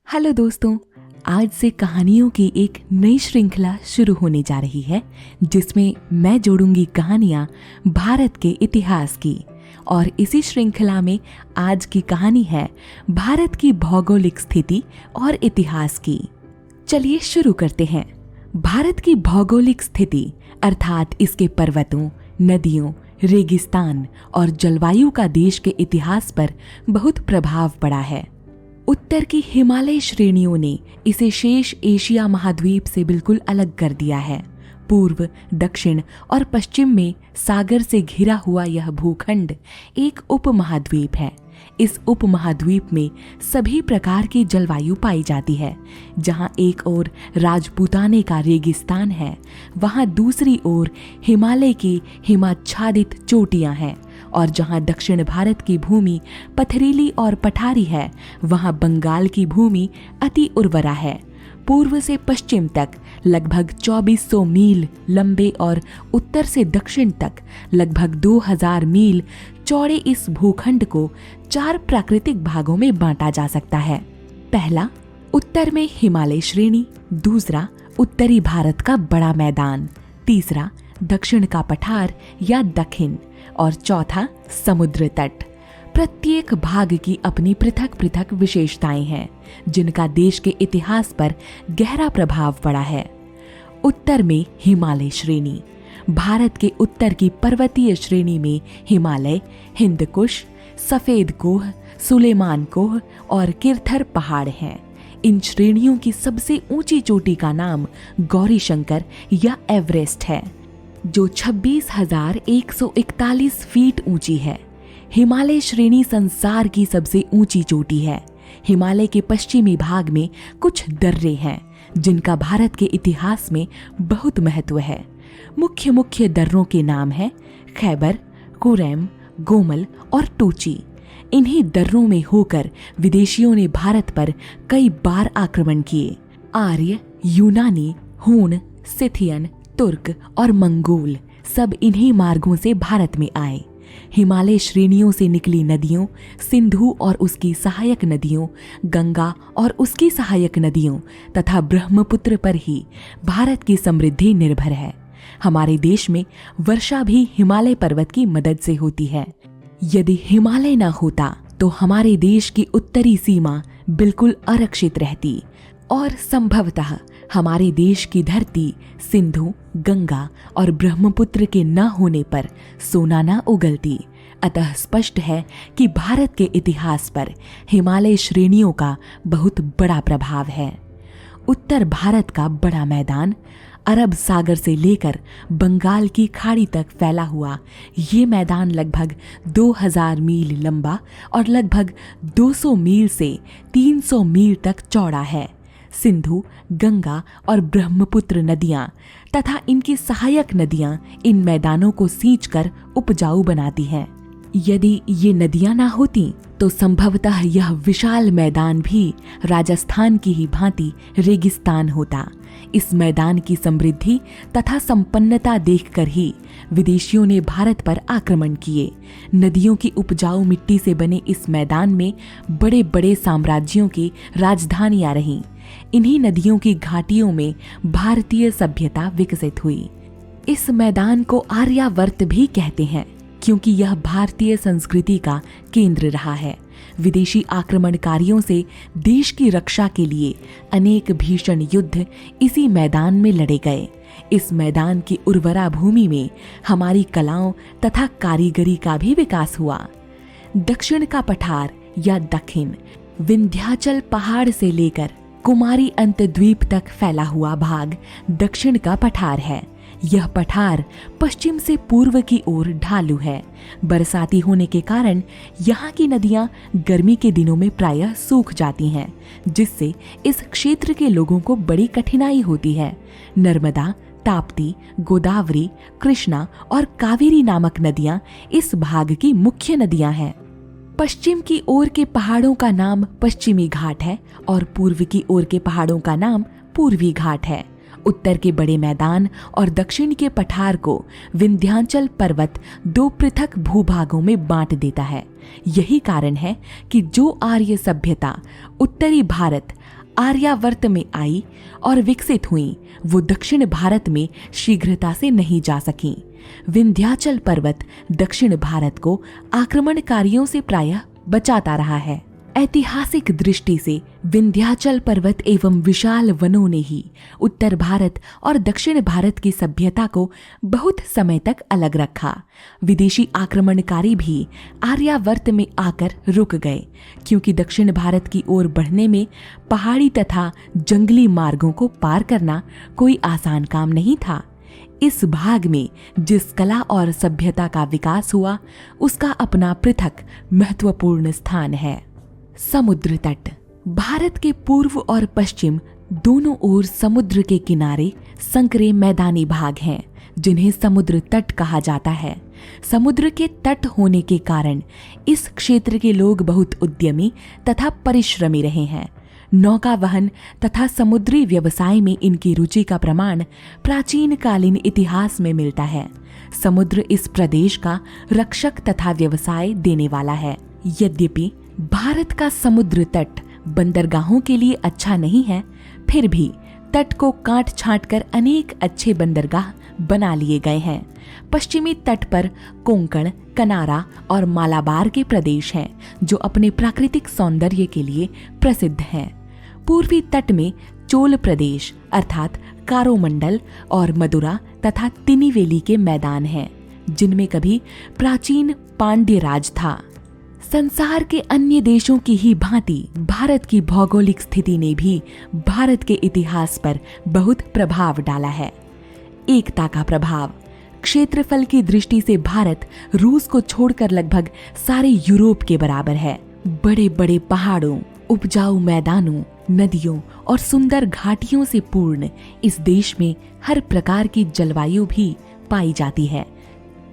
Hello दोस्तों, आज से कहानियों की एक नई श्रृंखला शुरू होने जा रही है जिसमें मैं जोड़ूंगी कहानियां भारत के इतिहास की। और इसी श्रृंखला में आज की कहानी है भारत की भौगोलिक स्थिति और इतिहास की। चलिए शुरू करते हैं। भारत की भौगोलिक स्थिति अर्थात इसके पर्वतों, नदियों, रेगिस्तान और जलवायु का देश के इतिहास पर बहुत प्रभाव पड़ा है। उत्तर की हिमालय श्रेणियों ने इसे शेष एशिया महाद्वीप से बिल्कुल अलग कर दिया है। पूर्व, दक्षिण और पश्चिम में सागर से घिरा हुआ यह भूखंड एक उपमहाद्वीप है। इस उपमहाद्वीप में सभी प्रकार की जलवायु पाई जाती है। जहां एक ओर राजपूताने का रेगिस्तान है, वहां दूसरी ओर हिमालय की हिमाच्छादित चोटियां हैं, और जहां दक्षिण भारत की भूमि पथरीली और पठारी है, वहां बंगाल की भूमि अति उर्वरा है। पूर्व से पश्चिम तक लगभग 2400 मील लंबे और उत्तर से दक्षिण तक लगभग 2000 मील चौड़े इस भूखंड को 4 प्राकृतिक भागों में बांटा जा सकता है। पहला, उत्तर में हिमालय श्रेणी। दूसरा, उत्तरी भारत का बड़ा मैदान। तीसरा, दक्षिण का पठार या दक्षिण। और चौथा, समुद्र तट। प्रत्येक भाग की अपनी पृथक पृथक विशेषताएं हैं जिनका देश के इतिहास पर गहरा प्रभाव पड़ा है। उत्तर में हिमालय श्रेणी। भारत के उत्तर की पर्वतीय श्रेणी में हिमालय, हिंदकुश, सफेद कोह, सुलेमान कोह और किरथर पहाड़ हैं। इन श्रेणियों की सबसे ऊंची चोटी का नाम गौरीशंकर या एवरेस्ट है, जो 26,141 फीट ऊंची है। हिमालय श्रेणी संसार की सबसे ऊंची चोटी है। हिमालय के पश्चिमी भाग में कुछ दर्रे हैं जिनका भारत के इतिहास में बहुत महत्व है। मुख्य मुख्य दर्रों के नाम हैं खैबर, कुरैम, गोमल और टोची। इन्हीं दर्रों में होकर विदेशियों ने भारत पर कई बार आक्रमण किए। आर्य, यूनानी, हूण, सिथियन, तुर्क और मंगोल सब इन्हीं मार्गों से भारत में आए। हिमालय श्रेणियों से निकली नदियों, सिंधु और उसकी सहायक नदियों, गंगा और उसकी सहायक नदियों तथा ब्रह्मपुत्र पर ही भारत की समृद्धि निर्भर है। हमारे देश में वर्षा भी हिमालय पर्वत की मदद से होती है। यदि हिमालय न होता तो हमारे देश की उत्तरी सीमा बिल्कुल आरक्षित रहती और संभवतः हमारे देश की धरती सिंधु, गंगा और ब्रह्मपुत्र के न होने पर सोना न उगलती। अतः स्पष्ट है कि भारत के इतिहास पर हिमालय श्रेणियों का बहुत बड़ा प्रभाव है। उत्तर भारत का बड़ा मैदान, अरब सागर से लेकर बंगाल की खाड़ी तक फैला हुआ ये मैदान लगभग 2000 मील लंबा और लगभग 200 मील से 300 मील तक चौड़ा है। सिंधु, गंगा और ब्रह्मपुत्र नदियां तथा इनकी सहायक नदियां इन मैदानों को सींचकर उपजाऊ बनाती हैं। यदि ये नदियां ना होती तो संभवतः यह विशाल मैदान भी राजस्थान की ही भांति रेगिस्तान होता। इस मैदान की समृद्धि तथा संपन्नता देखकर ही विदेशियों ने भारत पर आक्रमण किए। नदियों की उपजाऊ मिट्टी से बने इस मैदान में बड़े बड़े साम्राज्यों की राजधानियां रहीं। इन्हीं नदियों की घाटियों में भारतीय सभ्यता विकसित हुई। इस मैदान को आर्यावर्त भी कहते हैं क्योंकि यह भारतीय संस्कृति का केंद्र रहा है। विदेशी आक्रमणकारियों से देश की रक्षा के लिए अनेक भीषण युद्ध इसी मैदान में लड़े गए। इस मैदान की उर्वरा भूमि में हमारी कलाओं तथा कारीगरी का भी विकास हुआ। दक्षिण का पठार या दक्षिण विंध्याचल पहाड़ से लेकर कुमारी अंतद्वीप तक फैला हुआ भाग दक्षिण का पठार है। यह पठार पश्चिम से पूर्व की ओर ढालू है। बरसाती होने के कारण यहाँ की नदियाँ गर्मी के दिनों में प्रायः सूख जाती हैं, जिससे इस क्षेत्र के लोगों को बड़ी कठिनाई होती है। नर्मदा, ताप्ती, गोदावरी, कृष्णा और कावेरी नामक नदियाँ इस भाग की मुख्य नदियाँ हैं। पश्चिम की ओर के पहाड़ों का नाम पश्चिमी घाट है और पूर्व की ओर के पहाड़ों का नाम पूर्वी घाट है। उत्तर के बड़े मैदान और दक्षिण के पठार को विंध्याचल पर्वत दो पृथक भूभागों में बांट देता है। यही कारण है कि जो आर्य सभ्यता उत्तरी भारत आर्यावर्त में आई और विकसित हुई, वो दक्षिण भारत में शीघ्रता से नहीं जा सकी। विंध्याचल पर्वत दक्षिण भारत को आक्रमणकारियों से प्रायः बचाता रहा है। ऐतिहासिक दृष्टि से विंध्याचल पर्वत एवं विशाल वनों ने ही उत्तर भारत और दक्षिण भारत की सभ्यता को बहुत समय तक अलग रखा। विदेशी आक्रमणकारी भी आर्यावर्त में आकर रुक गए, क्योंकि दक्षिण भारत की ओर बढ़ने में पहाड़ी तथा जंगली मार्गों को पार करना कोई आसान काम नहीं था। इस भाग में जिस कला और सभ्यता का विकास हुआ, उसका अपना पृथक महत्वपूर्ण स्थान है। समुद्र तट। भारत के पूर्व और पश्चिम दोनों ओर समुद्र के किनारे संकरे मैदानी भाग हैं, जिन्हें समुद्र तट कहा जाता है। समुद्र के तट होने के कारण इस क्षेत्र के लोग बहुत उद्यमी तथा परिश्रमी रहे हैं। नौका वहन तथा समुद्री व्यवसाय में इनकी रुचि का प्रमाण प्राचीन कालीन इतिहास में मिलता है। समुद्र इस प्रदेश का रक्षक तथा व्यवसाय देने वाला है। यद्यपि भारत का समुद्र तट बंदरगाहों के लिए अच्छा नहीं है, फिर भी तट को काट छांट कर अनेक अच्छे बंदरगाह बना लिए गए हैं। पश्चिमी तट पर कोंकण, कनारा और मालाबार के प्रदेश हैं, जो अपने प्राकृतिक सौंदर्य के लिए प्रसिद्ध हैं। पूर्वी तट में चोल प्रदेश अर्थात कारोमंडल और मदुरा तथा तिनिवेली के मैदान हैं, जिनमें कभी प्राचीन पांड्य राज था। संसार के अन्य देशों की ही भांति भारत की भौगोलिक स्थिति ने भी भारत के इतिहास पर बहुत प्रभाव डाला है। एकता का प्रभाव। क्षेत्रफल की दृष्टि से भारत रूस को छोड़कर लगभग सारे यूरोप के बराबर है। बड़े बड़े पहाड़ों, उपजाऊ मैदानों, नदियों और सुंदर घाटियों से पूर्ण इस देश में हर प्रकार की जलवायु भी पाई जाती है।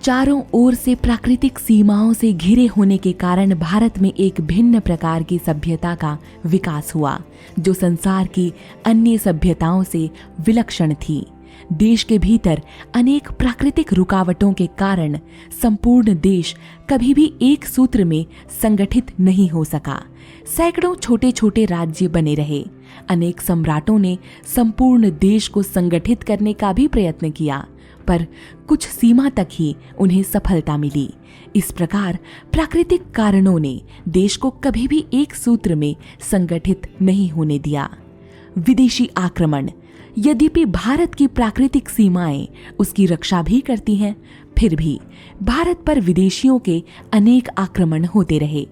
चारों ओर से प्राकृतिक सीमाओं से घिरे होने के कारण भारत में एक भिन्न प्रकार की सभ्यता का विकास हुआ, जो संसार की अन्य सभ्यताओं से विलक्षण थी। देश के भीतर अनेक प्राकृतिक रुकावटों के कारण संपूर्ण देश कभी भी एक सूत्र में संगठित नहीं हो सका। सैकड़ों छोटे छोटे राज्य बने रहे। अनेक सम्राटों ने संपूर्ण देश को संगठित करने का भी प्रयत्न किया, पर कुछ सीमा तक ही उन्हें सफलता मिली। इस प्रकार प्राकृतिक कारणों ने देश को कभी भी एक सूत्र में संगठित नहीं होने दिया। विदेशी आक्रमण। यद्यपि भारत की प्राकृतिक सीमाएं उसकी रक्षा भी करती हैं, फिर भी भारत पर विदेशियों के अनेक आक्रमण होते रहे।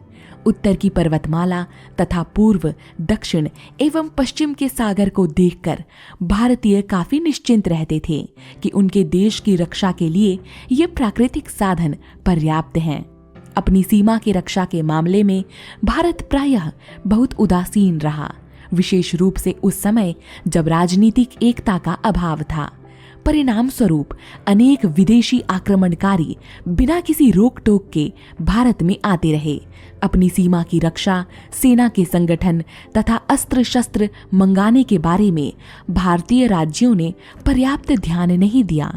उत्तर की पर्वतमाला तथा पूर्व, दक्षिण एवं पश्चिम के सागर को देखकर भारतीय काफी निश्चिंत रहते थे कि उनके देश की रक्षा के लिए ये प्राकृतिक साधन पर्याप्त हैं। अपनी सीमा की रक्षा के मामले में भारत प्रायः बहुत उदासीन रहा, विशेष रूप से उस समय जब राजनीतिक एकता का अभाव था। परिणाम स्वरूप अनेक विदेशी आक्रमणकारी बिना किसी रोक टोक के भारत में आते रहे। अपनी सीमा की रक्षा, सेना के संगठन तथा अस्त्र शस्त्र मंगाने के बारे में भारतीय राज्यों ने पर्याप्त ध्यान नहीं दिया।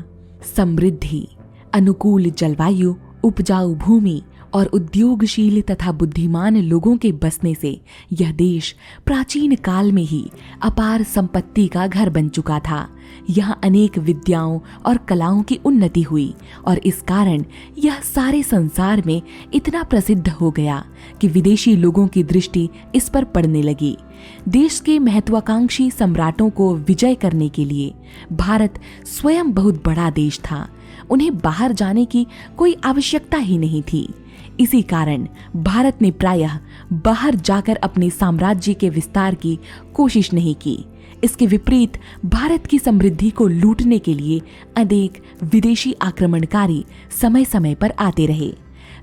समृद्धि, अनुकूल जलवायु, उपजाऊ भूमि और उद्योगशील तथा बुद्धिमान लोगों के बसने से यह देश प्राचीन काल में ही अपार संपत्ति का घर बन चुका था। यहाँ अनेक विद्याओं और कलाओं की उन्नति हुई और इस कारण यह सारे संसार में इतना प्रसिद्ध हो गया कि विदेशी लोगों की दृष्टि इस पर पड़ने लगी। देश के महत्वाकांक्षी सम्राटों को विजय करने के लिए भारत स्वयं बहुत बड़ा देश था। उन्हें बाहर जाने की कोई आवश्यकता ही नहीं थी। इसी कारण भारत ने प्रायः बाहर जाकर अपने साम्राज्य के विस्तार की कोशिश नहीं की। इसके विपरीत भारत की समृद्धि को लूटने के लिए अनेक विदेशी आक्रमणकारी समय समय पर आते रहे।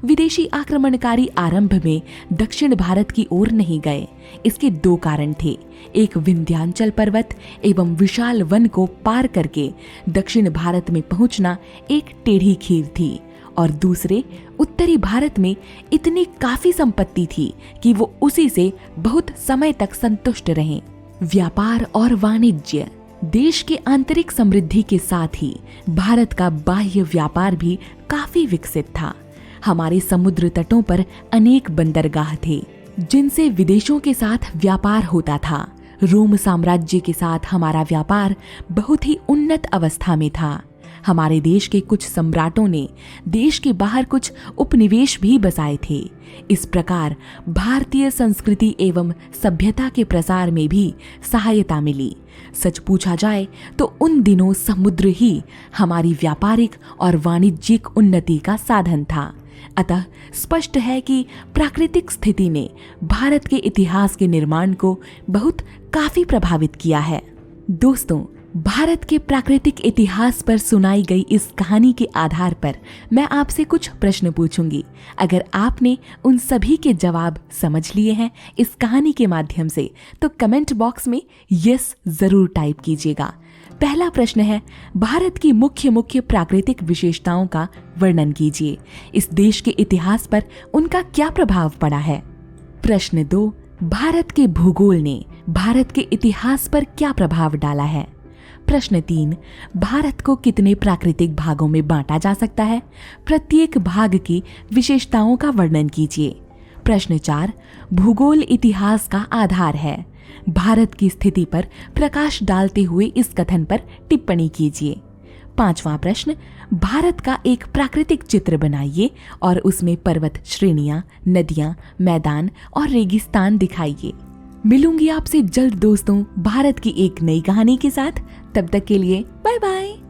विदेशी आक्रमणकारी आरंभ में दक्षिण भारत की ओर नहीं गए। इसके दो कारण थे। एक, विंध्याचल पर्वत एवं विशाल वन को पार करके दक्षिण भारत में पहुंचना एक टेढ़ी खीर थी, और दूसरे, उत्तरी भारत में इतनी काफी संपत्ति थी कि वो उसी से बहुत समय तक संतुष्ट रहें। व्यापार और वाणिज्य। देश के आंतरिक समृद्धि के साथ ही भारत का बाह्य व्यापार भी काफी विकसित था। हमारे समुद्र तटों पर अनेक बंदरगाह थे जिनसे विदेशों के साथ व्यापार होता था। रोम साम्राज्य के साथ हमारा व्यापार बहुत ही उन्नत अवस्था में था। हमारे देश के कुछ सम्राटों ने देश के बाहर कुछ उपनिवेश भी बसाए थे। इस प्रकार भारतीय संस्कृति एवं सभ्यता के प्रसार में भी सहायता मिली। सच पूछा जाए तो उन दिनों समुद्र ही हमारी व्यापारिक और वाणिज्यिक उन्नति का साधन था। अतः स्पष्ट है कि प्राकृतिक स्थिति ने भारत के इतिहास के निर्माण को बहुत काफी प्रभावित किया है। दोस्तों, भारत के प्राकृतिक इतिहास पर सुनाई गई इस कहानी के आधार पर मैं आपसे कुछ प्रश्न पूछूंगी। अगर आपने उन सभी के जवाब समझ लिए हैं इस कहानी के माध्यम से तो कमेंट बॉक्स में यस जरूर टाइप कीजिएगा। पहला प्रश्न है, भारत की मुख्य प्राकृतिक विशेषताओं का वर्णन कीजिए। इस देश के इतिहास पर उनका क्या प्रभाव पड़ा है। प्रश्न 2, भारत के भूगोल ने भारत के इतिहास पर क्या प्रभाव डाला है। प्रश्न 3, भारत को कितने प्राकृतिक भागों में बांटा जा सकता है। प्रत्येक भाग की विशेषताओं का वर्णन कीजिए। प्रश्न 4, भूगोल इतिहास का आधार है। भारत की स्थिति पर प्रकाश डालते हुए इस कथन पर टिप्पणी कीजिए। 5वां प्रश्न, भारत का एक प्राकृतिक चित्र बनाइए और उसमें पर्वत श्रेणियां, नदियां, मैदान और रेगिस्तान दिखाइए। मिलूंगी आपसे जल्द दोस्तों भारत की एक नई कहानी के साथ। तब तक के लिए बाय बाय।